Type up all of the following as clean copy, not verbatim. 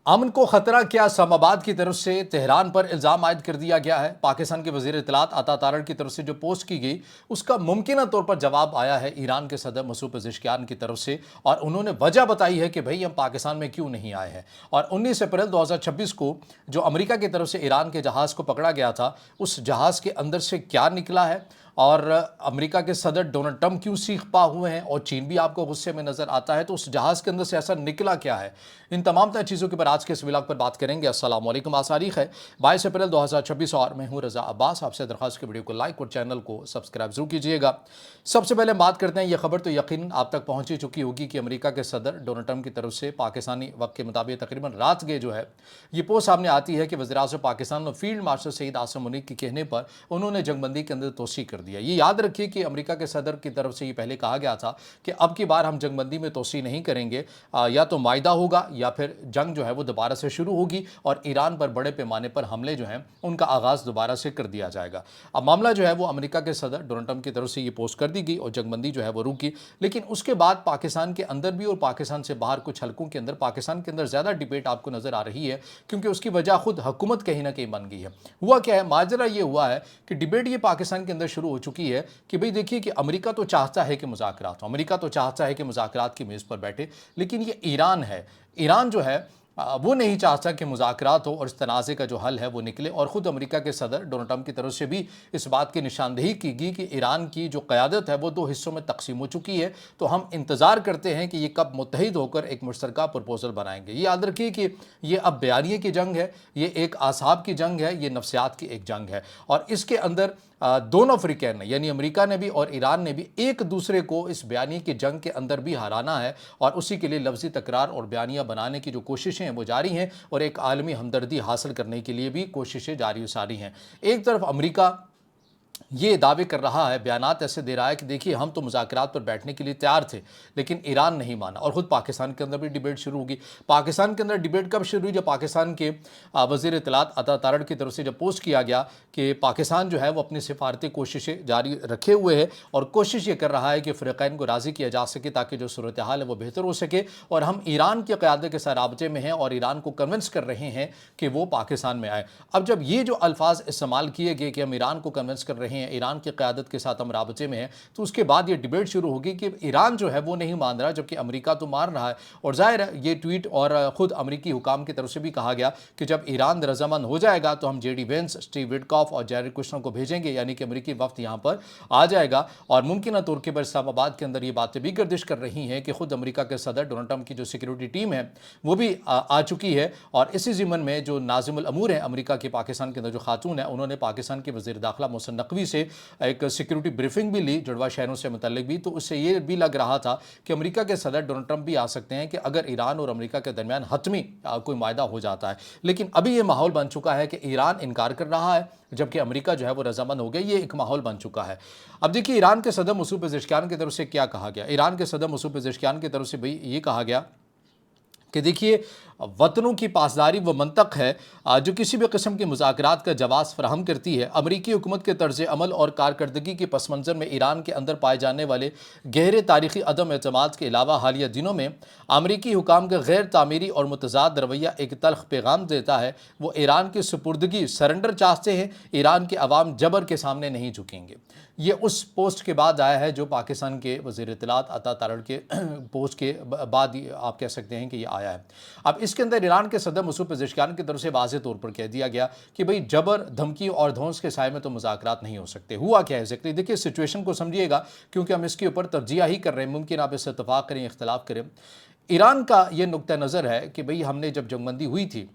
امن کو خطرہ کیا اسلام آباد کی طرف سے تہران پر الزام عائد کر دیا گیا ہے۔ پاکستان کے وزیر اطلاعات عطا تارڑ کی طرف سے جو پوسٹ کی گئی اس کا ممکنہ طور پر جواب آیا ہے ایران کے صدر مسعود پزشکیان کی طرف سے، اور انہوں نے وجہ بتائی ہے کہ بھئی ہم پاکستان میں کیوں نہیں آئے ہیں۔ اور 19 اپریل 2026 کو جو امریکہ کی طرف سے ایران کے جہاز کو پکڑا گیا تھا، اس جہاز کے اندر سے کیا نکلا ہے، اور امریکہ کے صدر ڈونلڈ ٹرمپ کیوں سیخ پا ہوئے ہیں، اور چین بھی آپ کو غصے میں نظر آتا ہے، تو اس جہاز کے اندر سے ایسا نکلا کیا ہے، ان تمام تر چیزوں کے پر آج کے اس ولاگ پر بات کریں گے۔ السلام علیکم، آج تاریخ ہے 22 اپریل 2026 اور میں ہوں رضا عباس۔ آپ سے درخواست کی ویڈیو کو لائک اور چینل کو سبسکرائب ضرور کیجئے گا۔ سب سے پہلے بات کرتے ہیں، یہ خبر تو یقیناً آپ تک پہنچ چکی ہوگی کہ امریکہ کے صدر ڈونلڈ ٹرمپ کی طرف سے پاکستانی وقت کے مطابق تقریباً رات گئے جو ہے یہ پوسٹ سامنے آتی ہے کہ وزیراعظم پاکستان اور فیلڈ مارشل سعید عاصم منیع کے کہنے پر انہوں نے جنگ بندی کے اندر توسیع کر دیا۔ یہ یاد رکھیے کہ امریکہ کے صدر کی طرف سے یہ پہلے کہا گیا تھا کہ اب کی بار ہم جنگ بندی میں توسیع نہیں کریں گے، یا تو معاہدہ ہوگا یا پھر جنگ جو ہے وہ دوبارہ سے شروع ہوگی اور ایران پر بڑے پیمانے پر حملے جو ہیں ان کا آغاز دوبارہ سے کر دیا جائے گا۔ اب معاملہ جو ہے وہ امریکہ کے صدر ڈونلڈ ٹرمپ کی طرف سے یہ پوسٹ کر دی گئی اور جنگ بندی جو ہے وہ رکی، لیکن اس کے بعد پاکستان کے اندر بھی اور پاکستان سے باہر کچھ حلقوں کے اندر پاکستان کے اندر زیادہ ڈیبیٹ آپ کو نظر آ رہی ہے، کیونکہ اس کی وجہ خود حکومت کہیں نہ کہیں بن گئی ہے۔ ہوا کیا ہے، ماجرا یہ ہوا ہے کہ ڈیبیٹ یہ پاکستان کے اندر شروع ہو چکی ہے کہ بھئی دیکھیے کہ امریکہ تو چاہتا ہے کہ مذاکرات ہوں، امریکہ تو چاہتا ہے کہ مذاکرات کی میز پر بیٹھے، لیکن یہ ایران ہے، ایران جو ہے وہ نہیں چاہتا کہ مذاکرات ہو اور اس تنازع کا جو حل ہے وہ نکلے۔ اور خود امریکہ کے صدر ڈونلڈ ٹرمپ کی طرف سے بھی اس بات کی نشاندہی کی گئی کہ ایران کی جو قیادت ہے وہ دو حصوں میں تقسیم ہو چکی ہے، تو ہم انتظار کرتے ہیں کہ یہ کب متحد ہو کر ایک مشترکہ پروپوزل بنائیں گے۔ یہ یاد رکھیے کہ یہ اب بیانیے کی جنگ ہے، یہ ایک اعصاب کی جنگ ہے، یہ نفسیات کی ایک جنگ ہے، اور اس کے اندر دونوں فریقین نے یعنی امریکہ نے بھی اور ایران نے بھی ایک دوسرے کو اس بیانیے کی جنگ کے اندر بھی ہرانا ہے، اور اسی کے لیے لفظی تکرار اور بیانیہ بنانے کی جو کوششیں ہیں وہ جاری ہیں، اور ایک عالمی ہمدردی حاصل کرنے کے لیے بھی کوششیں جاری و ساری ہیں۔ ایک طرف امریکہ یہ دعوے کر رہا ہے، بیانات ایسے دے رہا ہے کہ دیکھیے ہم تو مذاکرات پر بیٹھنے کے لیے تیار تھے لیکن ایران نہیں مانا، اور خود پاکستان کے اندر بھی ڈیبیٹ شروع ہوگی۔ پاکستان کے اندر ڈیبیٹ کب شروع ہوئی؟ جب پاکستان کے وزیر اطلاعات عطا تارڑ کی طرف سے جب پوسٹ کیا گیا کہ پاکستان جو ہے وہ اپنی سفارتی کوششیں جاری رکھے ہوئے ہے اور کوشش یہ کر رہا ہے کہ فریقین کو راضی کیا جا سکے تاکہ جو صورتحال ہے وہ بہتر ہو سکے، اور ہم ایران کی قیادت کے ساتھ رابطے میں ہیں اور ایران کو کنونس کر رہے ہیں کہ وہ پاکستان میں آئے۔ اب جب یہ جو الفاظ استعمال کیے گئے کہ ہم ایران کو کنونس کر رہے ہیں، ایران کی قیادت کے ساتھ ہم رابطے میں ہیں، تو اس کے بعد یہ ڈیبیٹ شروع ہوگی کہ ایران جو ہے وہ نہیں مان رہا جبکہ امریکہ تو مان رہا ہے۔ اور ظاہر ہے یہ ٹویٹ اور خود امریکی حکام کی طرف سے بھی کہا گیا کہ جب ایران رضامند ہو جائے گا تو ہم جے ڈی وینس، اسٹیو وٹکاف اور جیرڈ کشنر کو بھیجیں گے، یعنی کہ امریکی وفد یہاں پر آ جائے گا۔ اور ممکنہ طور پر اسلام آباد کے اندر یہ باتیں بھی گردش کر رہی ہیں کہ خود امریکہ کے صدر ڈونلڈ ٹرمپ کی جو سیکیورٹی ٹیم ہے وہ بھی آ چکی ہے، اور اسی ضمن میں جو ناظم الامور ہیں امریکہ کے پاکستان کے اندر جو خاتون ہیں، انہوں نے پاکستان کے وزیر داخلہ محسن نقوی سے ایک سیکیورٹی بریفنگ بھی لی، جڑواں شہروں سے متعلق بھی، تو اس سے یہ بھی لگ رہا تھا کہ امریکہ کے صدر ڈونلڈ ٹرمپ بھی آ سکتے ہیں کہ اگر ایران اور امریکہ کے درمیان حتمی کوئی معاہدہ ہو جاتا ہے۔ لیکن ابھی یہ ماحول بن چکا ہے کہ ایران انکار کر رہا ہے جبکہ امریکہ جو ہے وہ رضامند ہو گیا، یہ ایک ماحول بن چکا ہے۔ اب دیکھیے ایران کے صدر مسعود پزشکیان کی طرف سے کیا کہا گیا۔ ایران کے صدر مسعود پزشکیان کی طرف سے بھی یہ کہا گیا کہ دیکھیے وطنوں کی پاسداری وہ منطق ہے جو کسی بھی قسم کی مذاکرات کا جواز فراہم کرتی ہے۔ امریکی حکومت کے طرز عمل اور کارکردگی کے پس منظر میں ایران کے اندر پائے جانے والے گہرے تاریخی عدم اعتماد کے علاوہ حالیہ دنوں میں امریکی حکام کا غیر تعمیری اور متضاد رویہ ایک تلخ پیغام دیتا ہے۔ وہ ایران کی سپردگی سرنڈر چاہتے ہیں، ایران کے عوام جبر کے سامنے نہیں جھکیں گے۔ یہ اس پوسٹ کے بعد آیا ہے جو پاکستان کے وزیر اطلاعات عطا تارڑ کے پوسٹ کے بعد آپ کہہ سکتے ہیں کہ یہ آیا ہے۔ اب اس کے اندر ایران کے صدر مسعود پزشکیان کی طرف سے واضح طور پر کہہ دیا گیا کہ بھئی جبر، دھمکی اور دھونس کے سائے میں تو مذاکرات نہیں ہو سکتے۔ ہوا کیا ہے ایگزیکٹلی؟ دیکھیے سچویشن کو سمجھیے گا کیونکہ ہم اس کے اوپر تجزیہ ہی کر رہے ہیں، ممکن آپ اس سے اتفاق کریں، اختلاف کریں۔ ایران کا یہ نقطہ نظر ہے کہ بھئی ہم نے جب جنگ بندی ہوئی تھی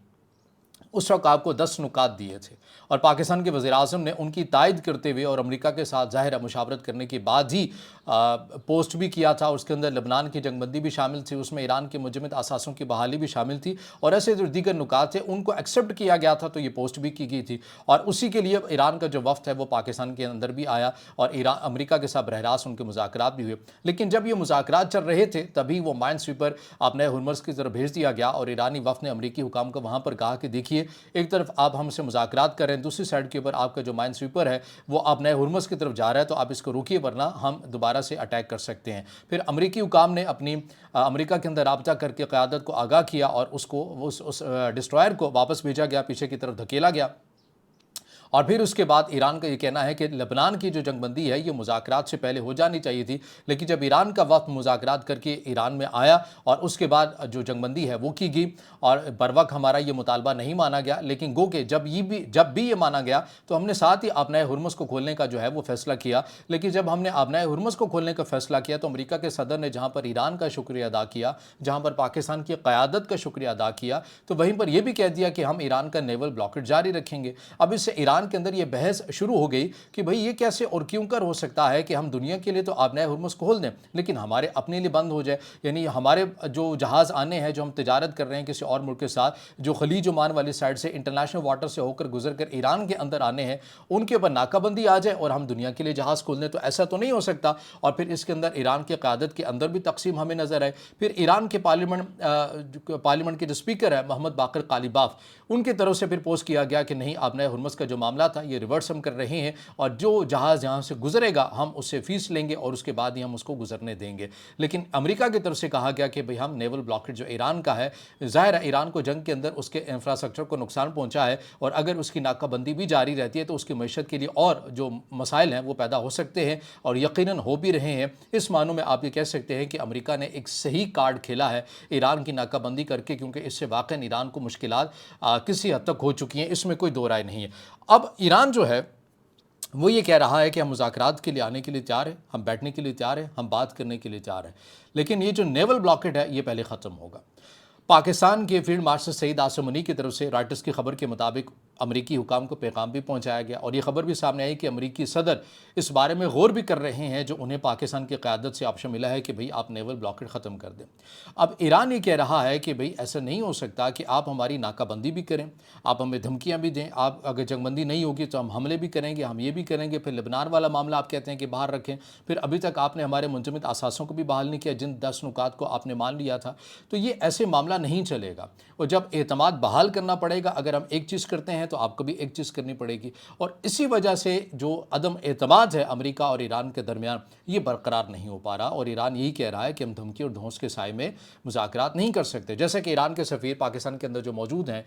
اس وقت آپ کو 10 نکات دیے تھے، اور پاکستان کے وزیر اعظم نے ان کی تائید کرتے ہوئے اور امریکہ کے ساتھ ظاہر مشاورت کرنے کے بعد ہی پوسٹ بھی کیا تھا۔ اس کے اندر لبنان کی جنگ بندی بھی شامل تھی، اس میں ایران کے مجمد اثاثوں کی بحالی بھی شامل تھی، اور ایسے جو دیگر نکات تھے ان کو ایکسیپٹ کیا گیا تھا، تو یہ پوسٹ بھی کی گئی تھی، اور اسی کے لیے ایران کا جو وفد ہے وہ پاکستان کے اندر بھی آیا اور امریکہ کے ساتھ براہ راست ان کے مذاکرات بھی ہوئے۔ لیکن جب یہ مذاکرات چل رہے تھے تبھی وہ مائن سویپر اپنے ہرمز کی طرف بھیج دیا گیا، اور ایرانی وفد نے امریکی حکام کو وہاں پر کہا کہ دیکھیے دیکھیے ایک طرف آپ ہم سے مذاکرات کر رہے ہیں, دوسری سائڈ کے اوپر آپ کا جو مائن سویپر ہے وہ آپ نئے ہرمز کی طرف جا رہا ہے, تو آپ اس کو روکیے ورنہ ہم دوبارہ سے اٹیک کر سکتے ہیں. پھر امریکی حکام نے اپنی امریکہ کے اندر رابطہ کر کے قیادت کو آگاہ کیا اور اس کو اس ڈسٹرائر کو واپس بھیجا گیا, پیچھے کی طرف دھکیلا گیا. اور پھر اس کے بعد ایران کا یہ کہنا ہے کہ لبنان کی جو جنگ بندی ہے یہ مذاکرات سے پہلے ہو جانی چاہیے تھی, لیکن جب ایران کا وقت مذاکرات کر کے ایران میں آیا اور اس کے بعد جو جنگ بندی ہے وہ کی گئی اور بروقت ہمارا یہ مطالبہ نہیں مانا گیا, لیکن گو کہ جب بھی یہ مانا گیا تو ہم نے ساتھ ہی آبنائے ہرمز کو کھولنے کا جو ہے وہ فیصلہ کیا. لیکن جب ہم نے آبنائے ہرمز کو کھولنے کا فیصلہ کیا تو امریکہ کے صدر نے جہاں پر ایران کا شکریہ ادا کیا, جہاں پر پاکستان کی قیادت کا شکریہ ادا کیا, تو وہیں پر یہ بھی کہہ دیا کہ ہم ایران کا نیول بلاکٹ جاری رکھیں گے. اب اس سے ایران کے اندر یہ بحث شروع ہو گئی کہ بھئی یہ کیسے اور کیوں کر ہو سکتا ہے کہ ہم دنیا کے لیے تو آبنائے ہرمز کھول دیں لیکن ہمارے اپنے لیے بند ہو جائے. یعنی ہمارے جو جہاز آنے ہیں, جو ہم تجارت کر رہے ہیں کسی اور ملک کے ساتھ, جو خلیج عمان والی سائڈ سے انٹرنیشنل واٹر سے ہو کر گزر کر ایران کے اندر آنے ہیں, ان کے اوپر ناکہ بندی آ جائے اور ہم دنیا کے لیے جہاز کھول دیں, تو ایسا تو نہیں ہو سکتا. اور پھر اس کے اندر ایران کی قیادت کے اندر بھی تقسیم ہمیں نظر آئے. پھر ایران کے پارلیمنٹ کے جو اسپیکر ہے محمد باقر قالیباف, ان کی طرف سے پھر پوسٹ کیا گیا کہ نہیں, آبنائے ہرمز کا جو معاملہ تھا یہ ریورس ہم کر رہے ہیں اور جو جہاز یہاں سے گزرے گا ہم اس سے فیس لیں گے اور اس کے بعد ہی ہم اس کو گزرنے دیں گے. لیکن امریکہ کی طرف سے کہا گیا کہ بھئی ہم نیول بلاکٹ جو ایران کا ہے, ظاہر ہے ایران کو جنگ کے اندر اس کے انفراسٹرکچر کو نقصان پہنچا ہے اور اگر اس کی ناکہ بندی بھی جاری رہتی ہے تو اس کی معیشت کے لیے اور جو مسائل ہیں وہ پیدا ہو سکتے ہیں اور یقیناً ہو بھی رہے ہیں. اس معنوں میں آپ یہ کہہ سکتے ہیں کہ امریکہ نے ایک صحیح کارڈ کھیلا ہے ایران کی ناکہ بندی کر کے, کیونکہ اس سے واقعاً ایران کو مشکلات کسی حد تک ہو چکی ہیں, اس میں کوئی دو رائے نہیں ہے. اب ایران جو ہے وہ یہ کہہ رہا ہے کہ ہم مذاکرات کے لیے آنے کے لیے تیار ہیں, ہم بیٹھنے کے لیے تیار ہیں, ہم بات کرنے کے لیے تیار ہیں, لیکن یہ جو نیول بلاکٹ ہے یہ پہلے ختم ہوگا. پاکستان کے فیلڈ مارشل سعید عاصم منی کی طرف سے رائٹرز کی خبر کے مطابق امریکی حکام کو پیغام بھی پہنچایا گیا اور یہ خبر بھی سامنے آئی کہ امریکی صدر اس بارے میں غور بھی کر رہے ہیں جو انہیں پاکستان کی قیادت سے آپشن ملا ہے کہ بھئی آپ نیول بلاکٹ ختم کر دیں. اب ایران یہ کہہ رہا ہے کہ بھئی ایسا نہیں ہو سکتا کہ آپ ہماری ناکہ بندی بھی کریں, آپ ہمیں دھمکیاں بھی دیں, آپ اگر جنگ بندی نہیں ہوگی تو ہم حملے بھی کریں گے, ہم یہ بھی کریں گے. پھر لبنان والا معاملہ آپ کہتے ہیں کہ باہر رکھیں, پھر ابھی تک آپ نے ہمارے منجمد اثاثوں کو بھی بحال نہیں کیا جن 10 نکات کو آپ نے مان لیا تھا. تو یہ ایسے معاملہ نہیں چلے گا, اور جب اعتماد بحال کرنا پڑے گا, اگر ہم ایک چیز کرتے ہیں تو آپ کو بھی ایک چیز کرنی پڑے گی. اور اسی وجہ سے جو عدم اعتماد ہے امریکہ اور ایران کے درمیان یہ برقرار نہیں ہو پا رہا, اور ایران یہی کہہ رہا ہے کہ ہم دھمکی اور دھونس کے سائے میں مذاکرات نہیں کر سکتے. جیسے کہ ایران کے سفیر پاکستان کے اندر جو موجود ہیں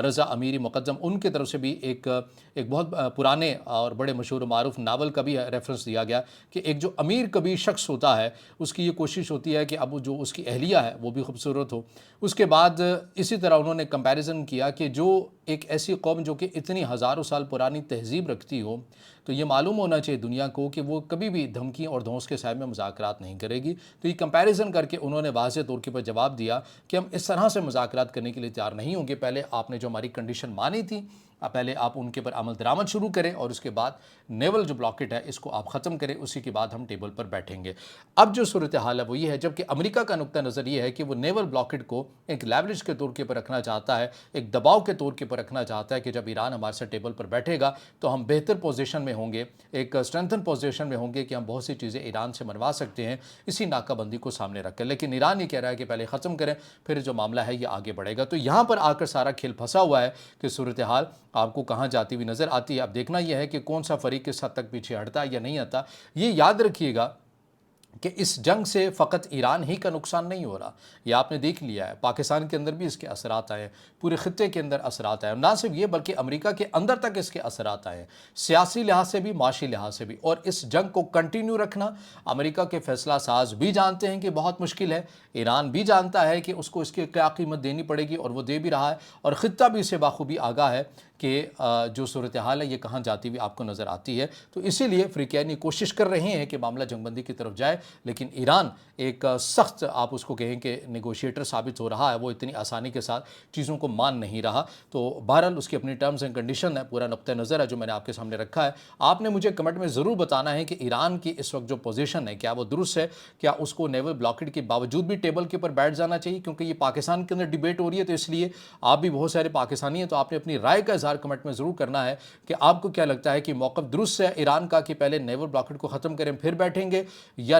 رضا امیری مقدم, ان کی طرف سے بھی ایک بہت پرانے اور بڑے مشہور و معروف ناول کا بھی ریفرنس دیا گیا کہ ایک جو امیر کبھی شخص ہوتا ہے اس کی یہ کوشش ہوتی ہے کہ اب جو اس کی اہلیہ ہے وہ بھی خوبصورت ہو. اس کے بعد اسی طرح انہوں نے کمپیریزن کیا کہ جو ایک ایسی قوم جو کہ اتنی ہزاروں سال پرانی تہذیب رکھتی ہو, تو یہ معلوم ہونا چاہیے دنیا کو کہ وہ کبھی بھی دھمکی اور دھونس کے سائے میں مذاکرات نہیں کرے گی. تو یہ کمپیریزن کر کے انہوں نے واضح طور کے پر جواب دیا کہ ہم اس طرح سے مذاکرات کرنے کے لیے تیار نہیں ہوں گے. پہلے آپ نے جو ہماری کنڈیشن مانی تھی پہلے آپ ان کے پر عمل درآمد شروع کریں اور اس کے بعد نیول جو بلاکٹ ہے اس کو آپ ختم کریں, اسی کے بعد ہم ٹیبل پر بیٹھیں گے. اب جو صورتحال ہے وہ یہ ہے, جبکہ امریکہ کا نقطہ نظر یہ ہے کہ وہ نیول بلاکٹ کو ایک لیوریج کے طور کے پر رکھنا چاہتا ہے, ایک دباؤ کے طور کے پر رکھنا چاہتا ہے کہ جب ایران ہمارے ساتھ ٹیبل پر بیٹھے گا تو ہم بہتر پوزیشن میں ہوں گے, ایک اسٹرینتھن پوزیشن میں ہوں گے کہ ہم بہت سی چیزیں ایران سے منوا سکتے ہیں اسی ناکہ بندی کو سامنے رکھ کر. لیکن ایران یہ کہہ رہا ہے کہ پہلے ختم کریں, پھر جو معاملہ ہے یہ آگے بڑھے گا. تو یہاں پر آ کر سارا کھیل پھنسا ہوا ہے کہ صورتحال آپ کو کہاں جاتی ہوئی نظر آتی ہے. اب دیکھنا یہ ہے کہ کون سا فریق کس حد تک پیچھے ہٹتا ہے یا نہیں ہٹتا. یہ یاد رکھیے گا کہ اس جنگ سے فقط ایران ہی کا نقصان نہیں ہو رہا, یہ آپ نے دیکھ لیا ہے, پاکستان کے اندر بھی اس کے اثرات آئے ہیں, پورے خطے کے اندر اثرات آئے ہیں, نہ صرف یہ بلکہ امریکہ کے اندر تک اس کے اثرات آئے ہیں, سیاسی لحاظ سے بھی معاشی لحاظ سے بھی. اور اس جنگ کو کنٹینیو رکھنا امریکہ کے فیصلہ ساز بھی جانتے ہیں کہ بہت مشکل ہے, ایران بھی جانتا ہے کہ اس کو اس کی کیا قیمت دینی پڑے گی اور وہ دے بھی رہا ہے, اور خطہ بھی اسے باخوبی آگاہ ہے کہ جو صورتحال ہے یہ کہاں جاتی ہوئی آپ کو نظر آتی ہے. تو اسی لیے فریقین کوشش کر رہے ہیں کہ معاملہ جنگ بندی کی طرف جائے, لیکن ایران ایک سخت آپ اس کو کہیں کہ نیگوشیٹر ثابت ہو رہا ہے, وہ اتنی آسانی کے ساتھ چیزوں کو مان نہیں رہا. تو بہرحال اس کی اپنی ٹرمز اینڈ کنڈیشن ہے, پورا نقطہ نظر ہے جو میں نے آپ کے سامنے رکھا ہے. آپ نے مجھے کمنٹ میں ضرور بتانا ہے کہ ایران کی اس وقت جو پوزیشن ہے کیا وہ درست ہے, کیا اس کو نیول بلاکٹ کے باوجود بھی ٹیبل کے اوپر بیٹھ جانا چاہیے, کیونکہ یہ پاکستان کے اندر ڈیبیٹ ہو رہی ہے. تو اس لیے آپ بھی بہت سارے پاکستانی ہیں, تو آپ نے اپنی رائے کا اظہار کمنٹ میں ضرور کرنا ہے کہ آپ کو کیا لگتا ہے کہ موقف درست ہے ایران کا کہ پہلے نیول بلاکٹ کو ختم کریں پھر بیٹھیں گے, یا